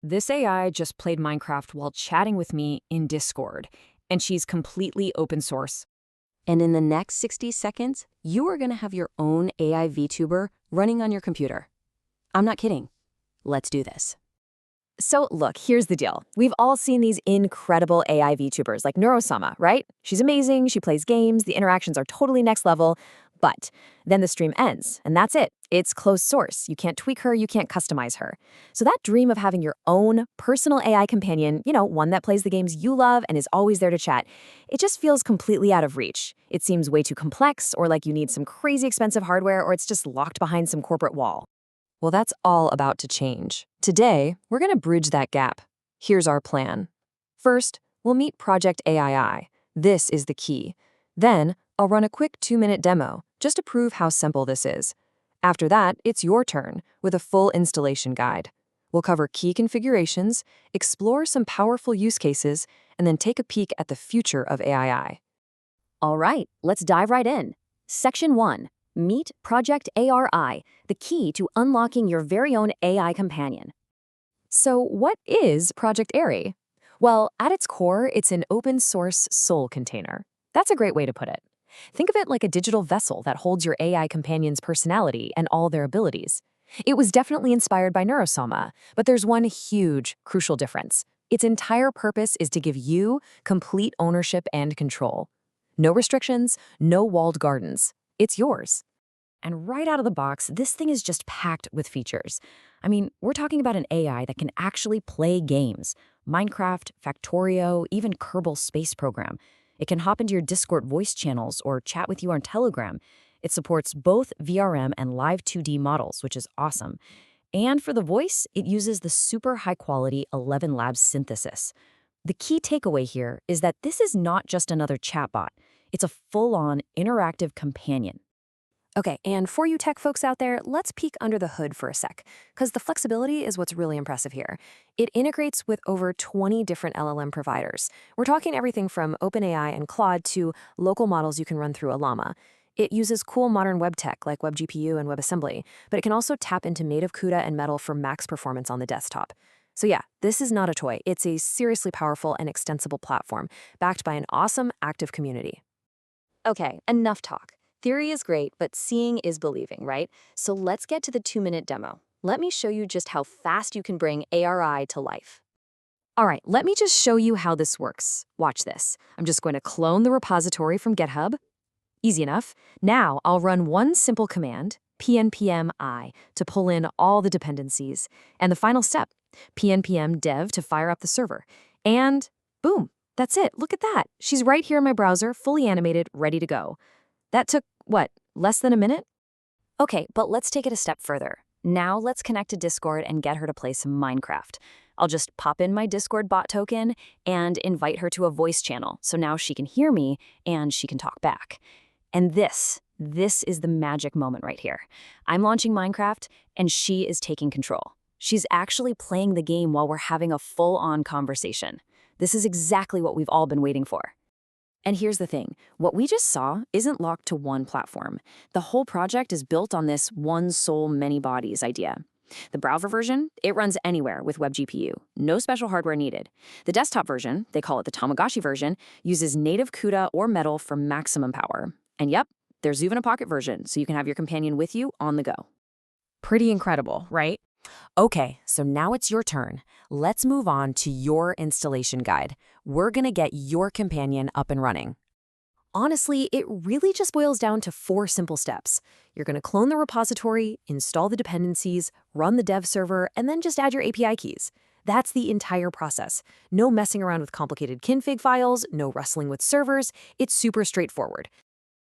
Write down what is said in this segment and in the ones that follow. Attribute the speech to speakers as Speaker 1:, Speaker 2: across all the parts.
Speaker 1: This AI just played Minecraft while chatting with me in Discord, and she's completely open source.
Speaker 2: And in the next 60 seconds, you are going to have your own AI VTuber running on your computer. I'm not kidding. Let's do this.
Speaker 3: So look, here's the deal. We've all seen these incredible AI VTubers like Neuro-sama, right? She's amazing, she plays games, the interactions are totally next level, but then the stream ends, and that's it. It's closed source. You can't tweak her, you can't customize her. So that dream of having your own personal AI companion, one that plays the games you love and is always there to chat, it just feels completely out of reach. It seems way too complex, or like you need some crazy expensive hardware, or it's just locked behind some corporate wall.
Speaker 2: Well, that's all about to change. Today, we're going to bridge that gap. Here's our plan. First, we'll meet Project AII. This is the key. Then, I'll run a quick 2-minute demo, just to prove how simple this is. After that, it's your turn, with a full installation guide. We'll cover key configurations, explore some powerful use cases, and then take a peek at the future of AII.
Speaker 3: All right, let's dive right in. Section 1. Meet Project ARI, the key to unlocking your very own AI companion.
Speaker 2: So what is Project AIRI? Well, at its core, it's an open-source soul container. That's a great way to put it. Think of it like a digital vessel that holds your AI companion's personality and all their abilities. It was definitely inspired by Neuro-sama, but there's one huge, crucial difference. Its entire purpose is to give you complete ownership and control. No restrictions, no walled gardens. It's yours. And right out of the box, this thing is just packed with features. I mean, we're talking about an AI that can actually play games. Minecraft, Factorio, even Kerbal space program. It can hop into your Discord voice channels or chat with you on Telegram. It supports both VRM and Live2D models, which is awesome. And for the voice, it uses the super high-quality ElevenLabs synthesis. The key takeaway here is that this is not just another chatbot. It's a full-on interactive companion. Okay, and for you tech folks out there, let's peek under the hood for a sec, because the flexibility is what's really impressive here. It integrates with over 20 different LLM providers. We're talking everything from OpenAI and Claude to local models you can run through Ollama. It uses cool modern web tech like WebGPU and WebAssembly, but it can also tap into native CUDA and Metal for max performance on the desktop. So yeah, this is not a toy. It's a seriously powerful and extensible platform, backed by an awesome, active community. Okay, enough talk. Theory is great, but seeing is believing, right? So let's get to the 2-minute demo. Let me show you just how fast you can bring ARI to life. All right, let me just show you how this works. Watch this. I'm just going to clone the repository from GitHub. Easy enough. Now I'll run one simple command, pnpm-i, to pull in all the dependencies. And the final step, pnpm-dev to fire up the server. And boom, that's it. Look at that. She's right here in my browser, fully animated, ready to go. That took, what, less than a minute? Okay, but let's take it a step further. Now let's connect to Discord and get her to play some Minecraft. I'll just pop in my Discord bot token and invite her to a voice channel, so now she can hear me and she can talk back. And this is the magic moment right here. I'm launching Minecraft and she is taking control. She's actually playing the game while we're having a full-on conversation. This is exactly what we've all been waiting for. And here's the thing, what we just saw isn't locked to one platform. The whole project is built on this one soul, many bodies idea. The browser version, it runs anywhere with WebGPU, no special hardware needed. The desktop version, they call it the Tamagotchi version, uses native CUDA or Metal for maximum power. And yep, there's even a pocket version, so you can have your companion with you on the go.
Speaker 1: Pretty incredible, right?
Speaker 2: Okay, so now it's your turn. Let's move on to your installation guide. We're gonna get your companion up and running. Honestly, it really just boils down to 4 simple steps. You're gonna clone the repository, install the dependencies, run the dev server, and then just add your API keys. That's the entire process. No messing around with complicated config files, no wrestling with servers. It's super straightforward.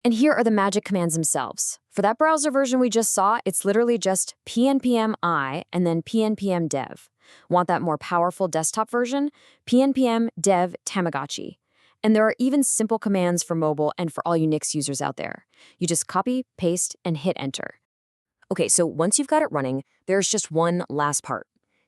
Speaker 2: And here are the magic commands themselves. For that browser version we just saw, it's literally just pnpm-i and then pnpm-dev. Want that more powerful desktop version? pnpm-dev Tamagotchi. And there are even simple commands for mobile and for all Unix users out there. You just copy, paste, and hit enter. Okay, so once you've got it running, there's just one last part.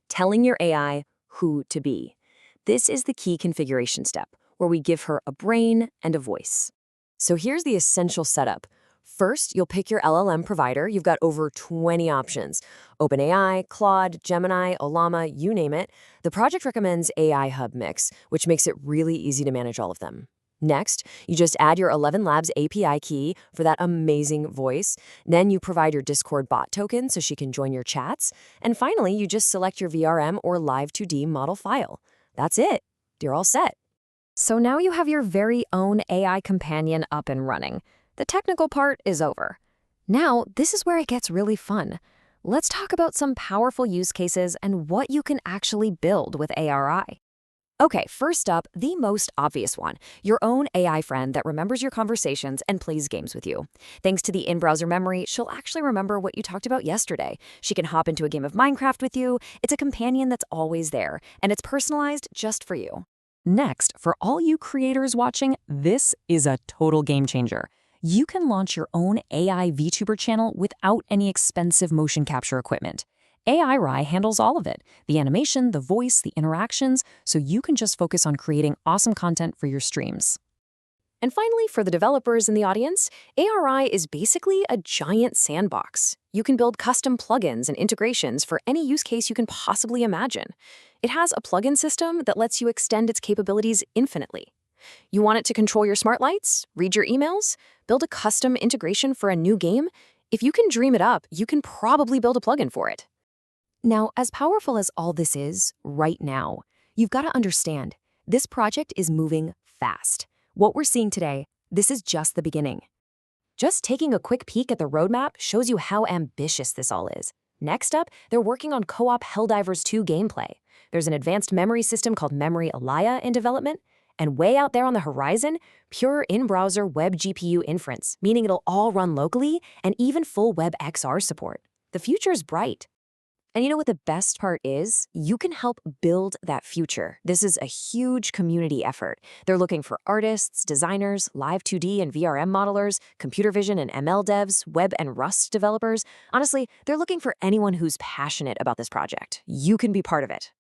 Speaker 2: Telling your AI who to be. This is the key configuration step, where we give her a brain and a voice. So here's the essential setup.
Speaker 3: First, you'll pick your LLM provider. You've got over 20 options. OpenAI, Claude, Gemini, Ollama, you name it. The project recommends AI Hub Mix, which makes it really easy to manage all of them. Next, you just add your ElevenLabs API key for that amazing voice. Then you provide your Discord bot token so she can join your chats. And finally, you just select your VRM or Live2D model file. That's it. You're all set.
Speaker 2: So now you have your very own AI companion up and running. The technical part is over. Now, this is where it gets really fun. Let's talk about some powerful use cases and what you can actually build with ARI. Okay, first up, the most obvious one, your own AI friend that remembers your conversations and plays games with you. Thanks to the in-browser memory, she'll actually remember what you talked about yesterday. She can hop into a game of Minecraft with you. It's a companion that's always there, and it's personalized just for you.
Speaker 1: Next, for all you creators watching, this is a total game changer. You can launch your own AI VTuber channel without any expensive motion capture equipment. AIRI handles all of it, the animation, the voice, the interactions, so you can just focus on creating awesome content for your streams.
Speaker 2: And finally, for the developers in the audience, ARI is basically a giant sandbox. You can build custom plugins and integrations for any use case you can possibly imagine. It has a plugin system that lets you extend its capabilities infinitely. You want it to control your smart lights, read your emails, build a custom integration for a new game? If you can dream it up, you can probably build a plugin for it. Now, as powerful as all this is right now, you've got to understand, this project is moving fast. What we're seeing today, this is just the beginning. Just taking a quick peek at the roadmap shows you how ambitious this all is. Next up, they're working on co-op Helldivers 2 gameplay. There's an advanced memory system called Memory Alaya in development, and way out there on the horizon, pure in-browser WebGPU inference, meaning it'll all run locally and even full WebXR support. The future's bright. And you know what the best part is? You can help build that future. This is a huge community effort. They're looking for artists, designers, Live2D and VRM modelers, computer vision and ML devs, web and Rust developers. Honestly, they're looking for anyone who's passionate about this project. You can be part of it.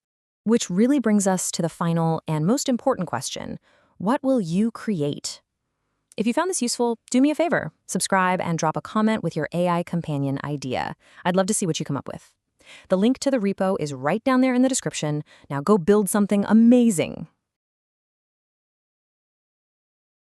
Speaker 2: Which really brings us to the final and most important question. What will you create? If you found this useful, do me a favor. Subscribe and drop a comment with your AI companion idea. I'd love to see what you come up with. The link to the repo is right down there in the description. Now go build something amazing.